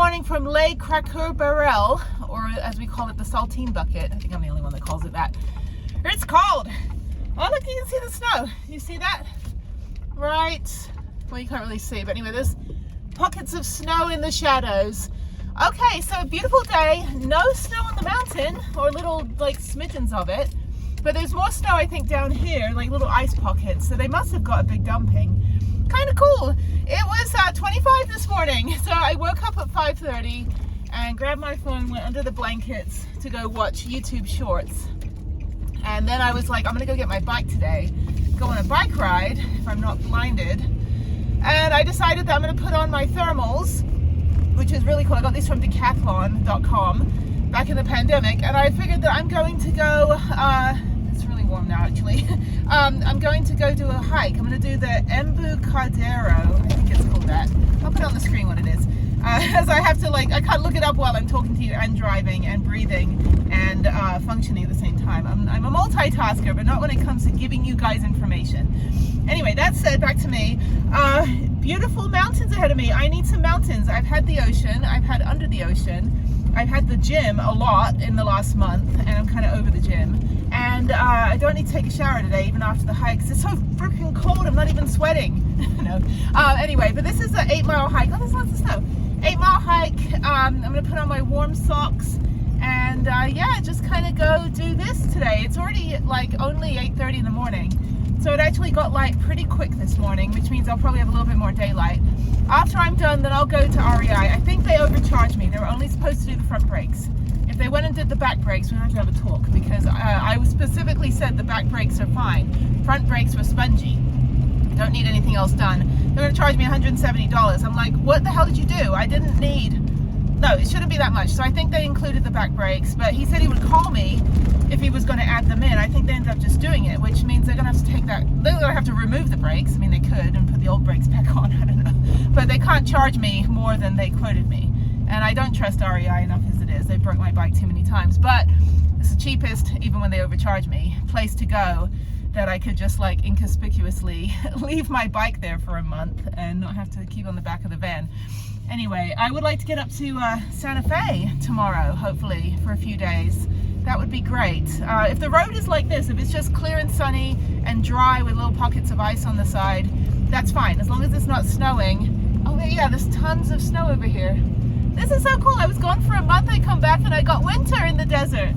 morning from Lake Cracker Barrel, or as we call it, the Saltine Bucket. I think I'm the only one that calls it that. It's cold. Oh, look, you can see the snow. You see that? Right. Well, you can't really see, but anyway, there's pockets of snow in the shadows. Okay, so a beautiful day. No snow on the mountain, or little like smidgens of it. But there's more snow, I think, down here, like little ice pockets. So they must have got a big dumping. Kind of cool. It was 25 this morning. So I woke up at 5:30 and grabbed my phone, went under the blankets to go watch YouTube shorts. And then I was like, I'm gonna go get my bike today, go on a bike ride if I'm not blinded. And I decided that I'm gonna put on my thermals, which is really cool. I got these from decathlon.com back in the pandemic. And I figured that I'm going to go, it's really warm now actually. I'm going to go do a hike. I'm going to do the Embarcadero. I think it's called that. I'll put on the screen what it is. As I have to I can't look it up while I'm talking to you and driving and breathing and functioning at the same time. I'm a multitasker, but not when it comes to giving you guys information. Anyway, that said, back to me. Beautiful mountains ahead of me. I need some mountains. I've had the ocean. I've had under the ocean. I've had the gym a lot in the last month, and I'm kind of over the gym. And I don't need to take a shower today, even after the hike, 'cause it's so freaking cold. I'm not even sweating. No. Anyway, but this is an 8-mile hike. Oh, there's lots of snow. 8-mile hike. I'm going to put on my warm socks and yeah, just kind of go do this today. It's already like only 8:30 in the morning. So it actually got light pretty quick this morning, which means I'll probably have a little bit more daylight. After I'm done, then I'll go to REI. I think they overcharged me. They were only supposed to do the front brakes. If they went and did the back brakes, we have to have a talk, because I specifically said the back brakes are fine. Front brakes were spongy. I don't need anything else done. They're going to charge me $170. I'm like, what the hell did you do? I didn't need... No, it shouldn't be that much. So I think they included the back brakes, but he said he would call me if he was going to add them in. I think they ended up just doing it, which means they're going to have to take that... They're going to have to remove the brakes. I mean, they could and put the old brakes back on. I don't know. But they can't charge me more than they quoted me. And I don't trust REI enough as it is. They broke my bike too many times. But it's the cheapest, even when they overcharge me, place to go that I could just like inconspicuously leave my bike there for a month and not have to keep on the back of the van. Anyway, I would like to get up to Santa Fe tomorrow, hopefully, for a few days. That would be great. If the road is like this, if it's just clear and sunny and dry with little pockets of ice on the side, that's fine, as long as it's not snowing. Oh yeah, there's tons of snow over here. This is so cool. I was gone for a month, I come back and I got winter in the desert.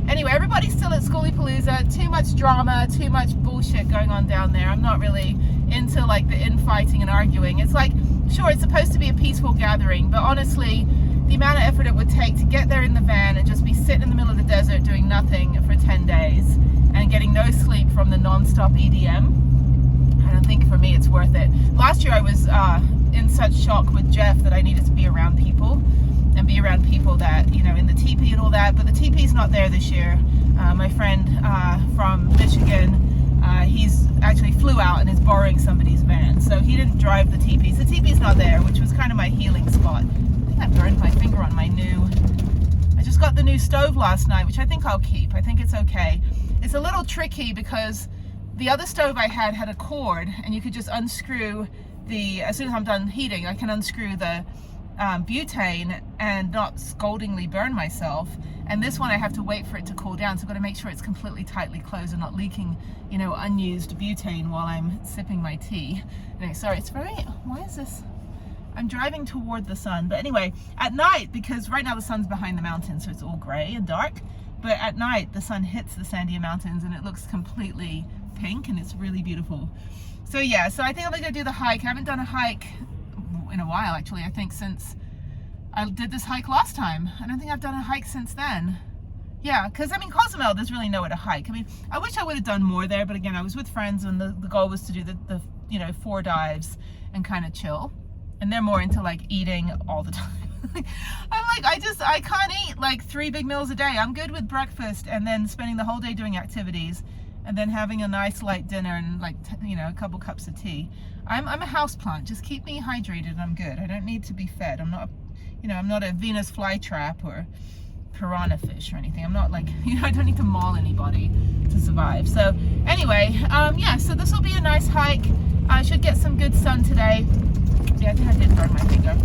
Anyway, everybody's still at Schoolypalooza. Too much drama, too much bullshit going on down there. I'm not really into like the infighting and arguing. It's like, sure, it's supposed to be a peaceful gathering, but honestly, the amount of effort it would take to get there in the van and just be sitting in the middle of the desert doing nothing for 10 days and getting no sleep from the non-stop EDM, I don't think for me it's worth it. Last year I was in such shock with Jeff that I needed to be around people and be around people that, you know, in the teepee and all that, but the teepee's not there this year. My friend from Michigan, he's actually flew out and is borrowing somebody's van, so he didn't drive the teepee. So the teepee's not there, which was kind of my healing spot. I think I burned my finger on my I just got the new stove last night, which I think I'll keep. I think it's okay. It's a little tricky because the other stove I had a cord, and you could just unscrew as soon as I'm done heating, I can unscrew the butane and not scaldingly burn myself. And this one I have to wait for it to cool down, so I've got to make sure it's completely tightly closed and not leaking, you know, unused butane while I'm sipping my tea. Anyway, sorry, it's very... Why is this? I'm driving toward the sun. But anyway, at night, because right now the sun's behind the mountains, so it's all gray and dark, but at night the sun hits the Sandia Mountains and it looks completely pink and it's really beautiful. So yeah, so I think I'm gonna go do the hike. I haven't done a hike in a while, actually. I think since I did this hike last time. I don't think I've done a hike since then. Yeah, because I mean, Cozumel, there's really nowhere to hike. I mean, I wish I would have done more there, but again, I was with friends and the goal was to do the you know, 4 dives and kind of chill. And they're more into like eating all the time. I'm like, I can't eat like 3 big meals a day. I'm good with breakfast and then spending the whole day doing activities and then having a nice light dinner and like, you know, a couple cups of tea. I'm a houseplant. Just keep me hydrated and I'm good. I don't need to be fed. I'm not, you know, I'm not a Venus flytrap or piranha fish or anything. I'm not like, you know, I don't need to maul anybody to survive. So anyway, yeah, so this will be a nice hike. I should get some good sun today. Yeah, I think I did burn my finger.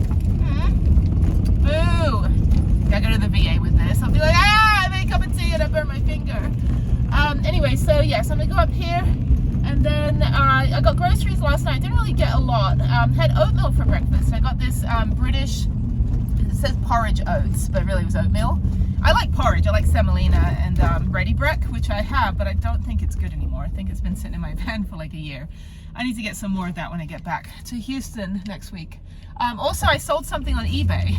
last night. I didn't really get a lot. Had oatmeal for breakfast. I got this British, it says porridge oats, but really it was oatmeal. I like porridge. I like semolina and ready break, which I have, but I don't think it's good anymore. I think it's been sitting in my van for like a year. I need to get some more of that when I get back to Houston next week. Also, I sold something on eBay.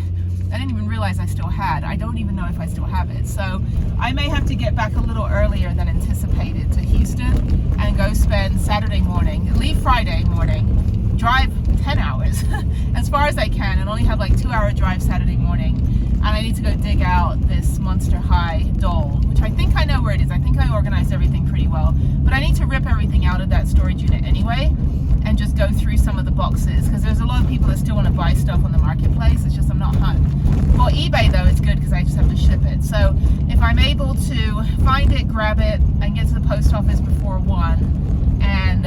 I didn't even realize I still had. I don't even know if I still have it. So I may have to get back a little earlier than anticipated to Houston and go spend Saturday morning, leave Friday morning, drive 10 hours as far as I can, and only have like 2-hour drive Saturday morning. And I need to go dig out this Monster High doll, which I think I know where it is. I think I organized everything pretty well. But I need to rip everything out of that storage unit anyway and just go through some of the boxes, because there's a lot of people that still want to buy stuff on the marketplace. It's just I'm not home. For eBay though, it's good because I just have to ship it. So if I'm able to find it, grab it, and get to the post office before 1, and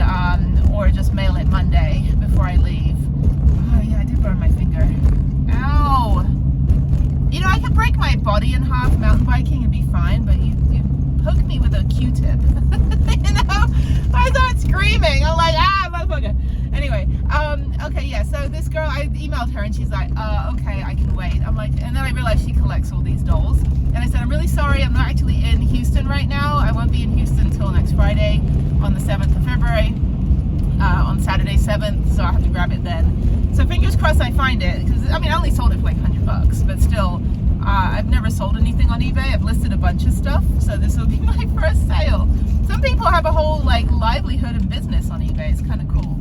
or just mail it Monday before I leave. Oh yeah, I did burn my finger. Ow! You know, I could break my body in half mountain biking and be fine, but you poked me with a Q-tip. You know? I start screaming. I'm like, ah, motherfucker. Anyway, okay, yeah, so this girl, I emailed her and she's like, okay, I can wait. I'm like, and then I realized she collects all these dolls. And I said, I'm really sorry, I'm not actually in Houston right now. I won't be in Houston until next Friday on the 7th of February, on Saturday 7th, so I'll have to grab it then. So fingers crossed I find it, because, I mean, I only sold it for like $100, but still, I've never sold anything on eBay. I've listed a bunch of stuff, so this will be my first sale. Some people have a whole like livelihood and business on eBay. It's kind of cool,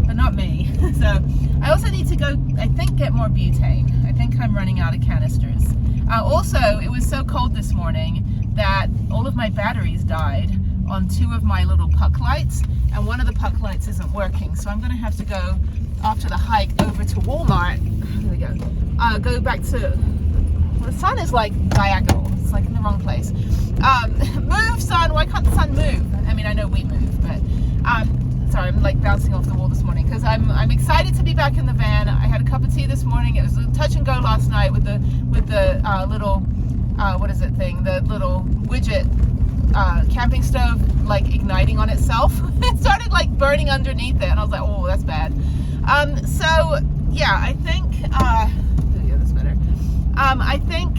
but not me. So I also need to go, I think, get more butane. I think I'm running out of canisters. Also, it was so cold this morning that all of my batteries died on 2 of my little puck lights, and one of the puck lights isn't working. So I'm going to have to go after the hike over to Walmart. There we go. Go back to, well, the sun is like diagonal. It's like in the wrong place. Move, sun. Why can't the sun move? I mean, I know we move, but sorry, I'm like bouncing off the wall this morning because I'm excited to be back in the van. I had a cup of tea this morning. It was a touch and go last night with the little what is it thing? The little widget camping stove like igniting on itself. It started like burning underneath it, and I was like, oh, that's bad. So yeah, I think yeah, that's better. I think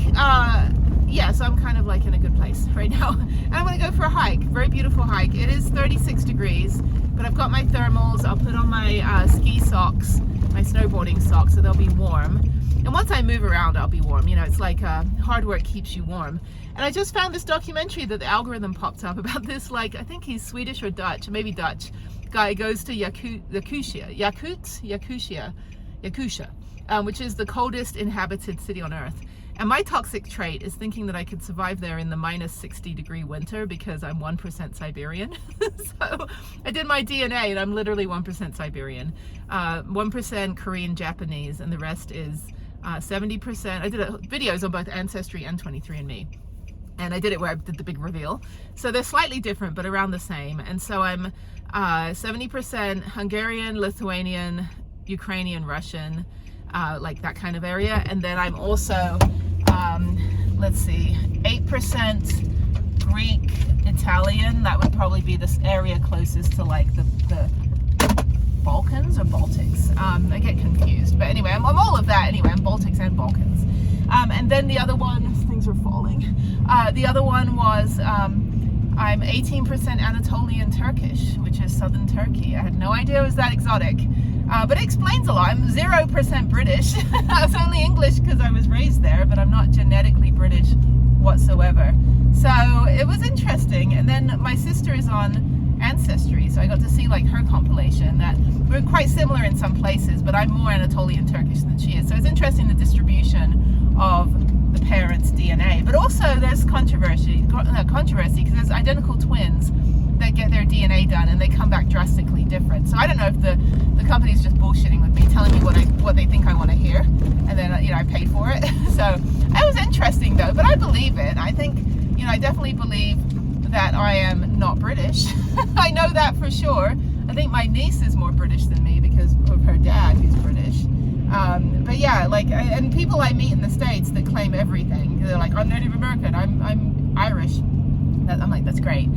yeah, so I'm kind of like in a good place right now. And I'm gonna go for a hike, very beautiful hike. It is 36 degrees, but I've got my thermals. I'll put on my ski socks, my snowboarding socks, so they'll be warm. And once I move around, I'll be warm. You know, it's like hard work keeps you warm. And I just found this documentary that the algorithm popped up about this, like, I think he's Swedish or Dutch, maybe Dutch. Guy goes to Yakutia, which is the coldest inhabited city on Earth. And my toxic trait is thinking that I could survive there in the minus 60-degree winter because I'm 1% Siberian. So I did my DNA and I'm literally 1% Siberian, 1% Korean Japanese, and the rest is 70%. I did videos on both Ancestry and 23andMe. And I did it where I did the big reveal. So they're slightly different, but around the same. And so I'm 70% Hungarian, Lithuanian, Ukrainian, Russian, like that kind of area. And then I'm also, let's see, 8% Greek, Italian. That would probably be this area closest to like the Balkans or Baltics. I get confused. But anyway, I'm all of that anyway. I'm Baltics and Balkans. And then the other one, things are falling. The other one was I'm 18% Anatolian Turkish, which is southern Turkey. I had no idea it was that exotic. But it explains a lot. I'm 0% British. I was only English because I was raised there, but I'm not genetically British whatsoever. So it was interesting. And then my sister is on Ancestry, so I got to see like her compilation that we're quite similar in some places, but I'm more Anatolian Turkish than she is. So it's interesting the distribution of the parents' DNA. But also there's controversy because there's identical twins that get their DNA done and they come back drastically different. So I don't know if the company's just bullshitting with me, telling me what they think I want to hear, and then you know I paid for it. So it was interesting though, but I believe it. I think, you know, I definitely believe that I am not British. I know that for sure. I think my niece is more British than me because of her dad, who's British. But yeah, like, and people I meet in the States that claim everything. They're like, I'm Native American, I'm Irish. I'm like, that's great.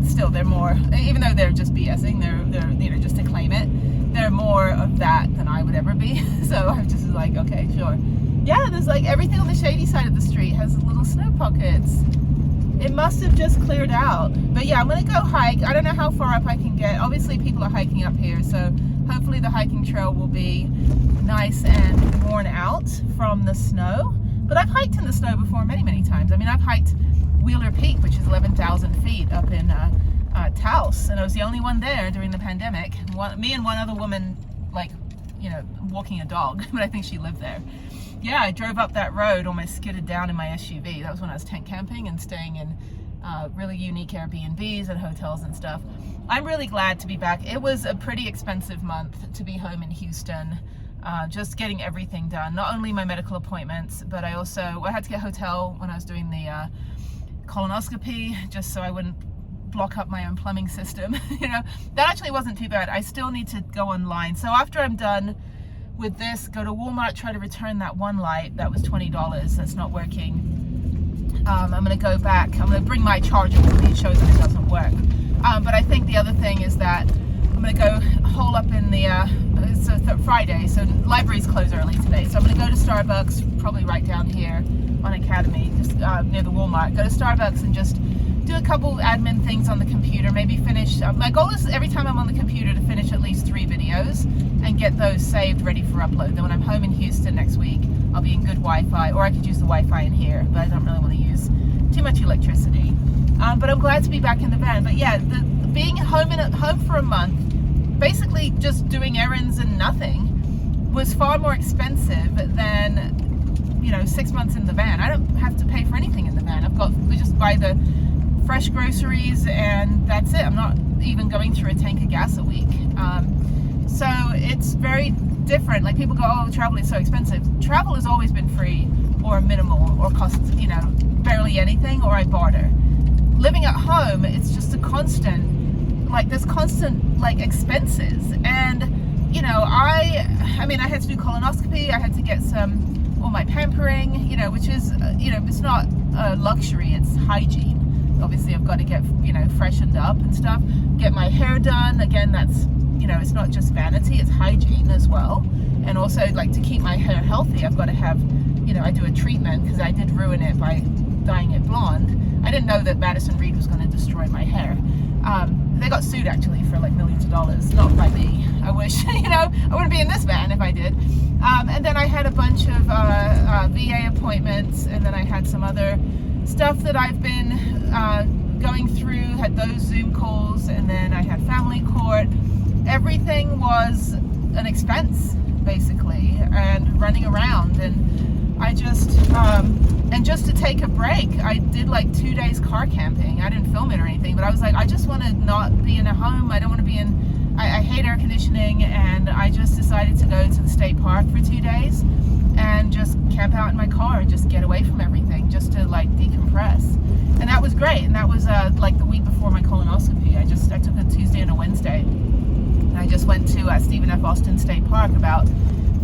still they're more, even though they're just BSing, they're you know, just to claim it, they're more of that than I would ever be. So I'm just like, okay, sure. Yeah, there's like everything on the shady side of the street has little snow pockets. It must have just cleared out. But yeah, I'm gonna go hike. I don't know how far up I can get. Obviously people are hiking up here, so hopefully the hiking trail will be nice and worn out from the snow. But I've hiked in the snow before many times. I mean, I've hiked Wheeler Peak, which is 11,000 feet up in Taos, and I was the only one there during the pandemic. Me and one other woman, like, you know, walking a dog, but I think she lived there. Yeah, I drove up that road, almost skidded down in my SUV. That was when I was tent camping and staying in really unique Airbnbs and hotels and stuff. I'm really glad to be back. It was a pretty expensive month to be home in Houston, just getting everything done. Not only my medical appointments, but I had to get a hotel when I was doing the colonoscopy, just so I wouldn't block up my own plumbing system. You know, that actually wasn't too bad. I still need to go online. So after I'm done with this, go to Walmart, try to return that one light that was $20 that's not working. I'm gonna go back. I'm gonna bring my charger with me and show that it doesn't work. But I think the other thing is that I'm gonna go hole up in the it's Friday, so libraries close early today, so I'm gonna go to Starbucks, probably right down here on Academy, just near the Walmart. Go to Starbucks and just do a couple admin things on the computer, maybe finish. My goal is every time I'm on the computer to finish at least 3 videos and get those saved ready for upload. Then when I'm home in Houston next week, I'll be in good Wi-Fi, or I could use the Wi-Fi in here, but I don't really want to use too much electricity. But I'm glad to be back in the van. But yeah, being home for a month, basically just doing errands and nothing, was far more expensive than, you know, 6 months in the van. I don't have to pay for anything in the van. We just buy the fresh groceries and that's it. I'm not even going through a tank of gas a week. So it's very different. Like, people go, oh, travel is so expensive. Travel has always been free or minimal or cost, you know, barely anything, or I barter. Living at home, it's just a constant, like, there's constant, like, expenses. And, you know, I mean, I had to do colonoscopy. I had to get all my pampering, you know, which is, you know, it's not a luxury, it's hygiene. Obviously, I've got to get, you know, freshened up and stuff. Get my hair done. Again, that's, you know, it's not just vanity, it's hygiene as well. And also, like, to keep my hair healthy, I've got to have, you know, I do a treatment because I did ruin it by dyeing it blonde. I didn't know that Madison Reed was going to destroy my hair. They got sued actually for like millions of dollars, not by me. I wish, you know, I wouldn't be in this van if I did. And then I had a bunch of VA appointments, and then I had some other stuff that I've been going through, had those Zoom calls, and then I had family court. Everything was an expense, basically, and running around, and I just, and just to take a break, I did like 2 days car camping. I didn't film it or anything, but I was like, I just want to not be in a home. I don't want to be in, I hate air conditioning, and I just decided to go to the state park for 2 days and just camp out in my car and just get away from everything, just to like decompress. And that was great. And that was like the week before my colonoscopy. I took a Tuesday and a Wednesday. And I just went to Stephen F. Austin State Park, about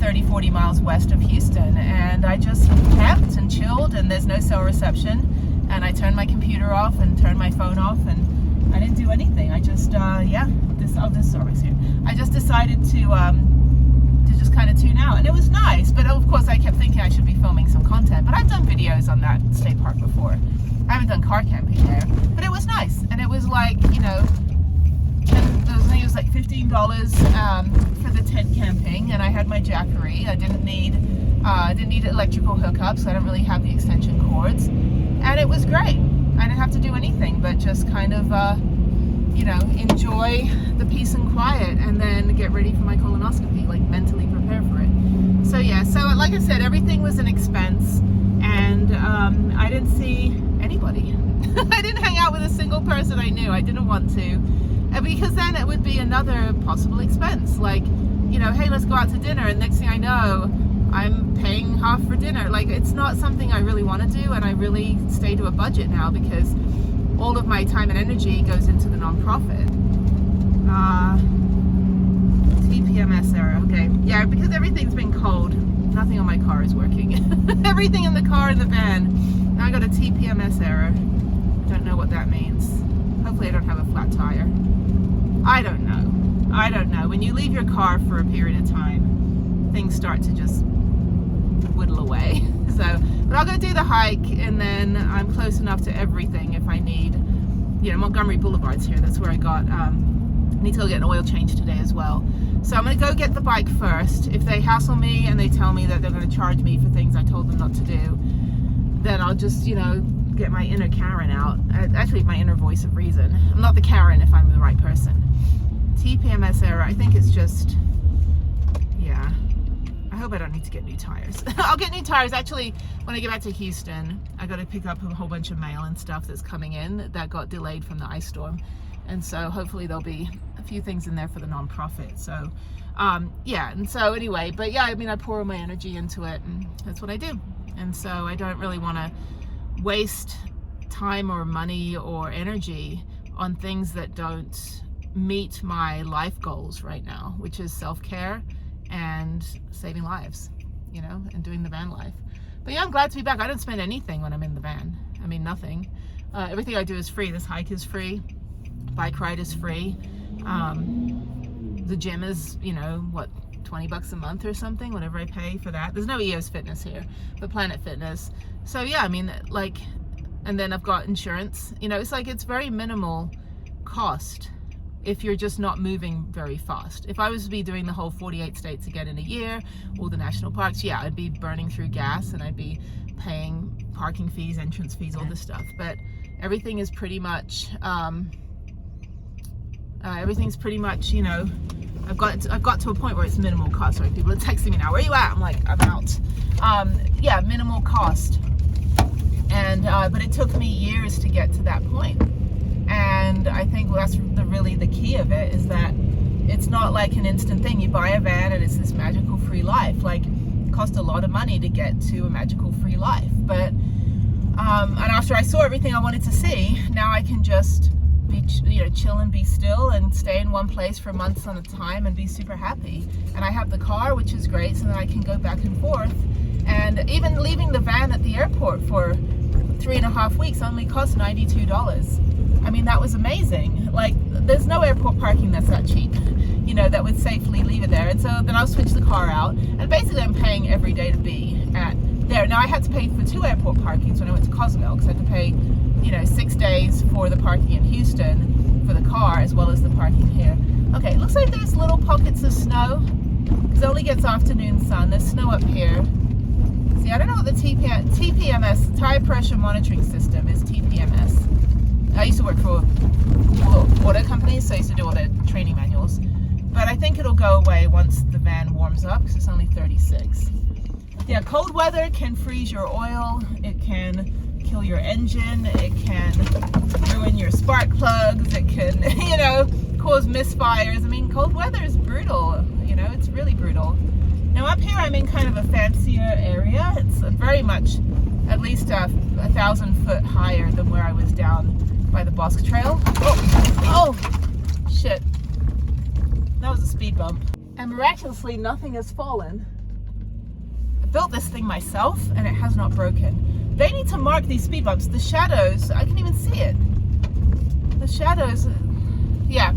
30-40 miles west of Houston, and I just camped and chilled, and there's no cell reception, and I turned my computer off and turned my phone off, and I didn't do anything. I just yeah, this Starbucks here. I just decided to just kind of tune out, and it was nice. But of course I kept thinking I should be filming some content, but I've done videos on that state park before. I haven't done car camping there, but it was nice. And it was like, you know, I think it was like $15 for the tent camping, and I had my Jackery. I didn't need electrical hookups, so I don't really have the extension cords, and it was great. I didn't have to do anything but just kind of you know, enjoy the peace and quiet, and then get ready for my colonoscopy, like mentally prepare for it. So yeah, so like I said, everything was an expense, and I didn't see anybody. I didn't hang out with a single person I knew. I didn't want to, because then it would be another possible expense. Like, you know, hey, let's go out to dinner, and next thing I know, I'm paying half for dinner. Like, it's not something I really want to do, and I really stay to a budget now because all of my time and energy goes into the nonprofit. TPMS error. Okay, yeah, because everything's been cold. Nothing on my car is working. Everything in the car in the van. Now I got a TPMS error. Don't know what that means. Hopefully I don't have a flat tire. I don't know. When you leave your car for a period of time, things start to just whittle away. So, but I'll go do the hike, and then I'm close enough to everything if I need. You know, Montgomery Boulevard's here. That's where I got. Need to go get an oil change today as well. So I'm gonna go get the bike first. If they hassle me and they tell me that they're gonna charge me for things I told them not to do, then I'll just, you know, get my inner Karen out. Actually, my inner voice of reason. I'm not the Karen if I'm the right person. TPMS error. I think it's just, yeah. I hope I don't need to get new tires. I'll get new tires. Actually, when I get back to Houston, I got to pick up a whole bunch of mail and stuff that's coming in that got delayed from the ice storm. And so hopefully there'll be a few things in there for the nonprofit. So, yeah. And so anyway, but yeah, I mean, I pour all my energy into it, and that's what I do. And so I don't really want to waste time or money or energy on things that don't meet my life goals right now, which is self-care and saving lives, you know, and doing the van life. But yeah, I'm glad to be back. I don't spend anything when I'm in the van. I mean, nothing. Everything I do is free. This hike is free. Bike ride is free. The gym is, you know, what, $20 a month or something, whatever I pay for that. There's no EOS Fitness here, but Planet Fitness. So yeah, I mean, like, and then I've got insurance. You know, it's like, it's very minimal cost if you're just not moving very fast. If I was to be doing the whole 48 states again in a year, all the national parks, yeah, I'd be burning through gas and I'd be paying parking fees, entrance fees, all this stuff. But everything is pretty much, everything's pretty much, you know, I've got to a point where it's minimal cost. Sorry, people are texting me now. Where are you at? I'm like, I'm out. Yeah, minimal cost. And but it took me years to get to that point. And I think that's really the key of it, is that it's not like an instant thing. You buy a van and it's this magical free life. Like, it cost a lot of money to get to a magical free life. But and after I saw everything I wanted to see, now I can just be, you know, chill and be still and stay in one place for months on a time and be super happy. And I have the car, which is great, so then I can go back and forth. And even leaving the van at the airport for 3.5 weeks only cost $92. I mean, that was amazing. Like, there's no airport parking that's that cheap, you know, that would safely leave it there. And so then I'll switch the car out, and basically I'm paying every day to be at there. Now, I had to pay for 2 airport parkings when I went to Cozumel, because I had to pay, you know, 6 days for the parking in Houston for the car, as well as the parking here. Okay, it looks like there's little pockets of snow, because it only gets afternoon sun. There's snow up here. See, I don't know what the TPMS, tire pressure monitoring system, is. TPMS. I used to work for auto companies, so I used to do all their training manuals. But I think it'll go away once the van warms up, because it's only 36. Yeah, cold weather can freeze your oil. It can kill your engine. It can ruin your spark plugs. It can, you know, cause misfires. I mean, cold weather is brutal. You know, it's really brutal. Now up here, I'm in kind of a fancier area. It's very much at least 1,000 foot higher than where I was down by the Bosque Trail. Oh, shit. That was a speed bump. And miraculously, nothing has fallen. I built this thing myself, and it has not broken. They need to mark these speed bumps. The shadows, I can even see it. The shadows, yeah.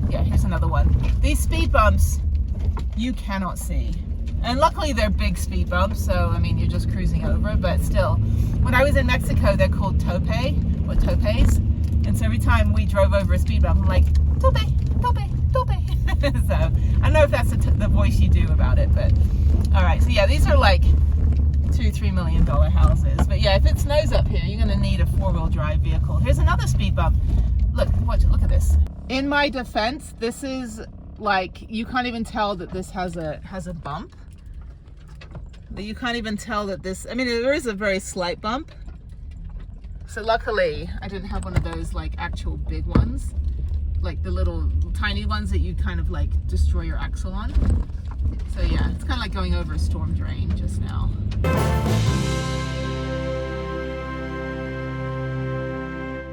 Yeah, here's another one. These speed bumps, you cannot see. And luckily they're big speed bumps, so I mean, you're just cruising over, but still. When I was in Mexico, they're called topes. And so every time we drove over a speed bump, I'm like, tope. So I don't know if that's the voice you do about it, but all right. So yeah, these are like $2-3 million houses. But yeah, if it snows up here, you're gonna need a 4-wheel drive vehicle. Here's another speed bump. Look at this. In my defense, this is like, you can't even tell that this has a bump. You can't even tell that this, I mean, there is a very slight bump. So luckily, I didn't have one of those like actual big ones, like the little tiny ones that you kind of like destroy your axle on. So yeah, it's kind of like going over a storm drain just now.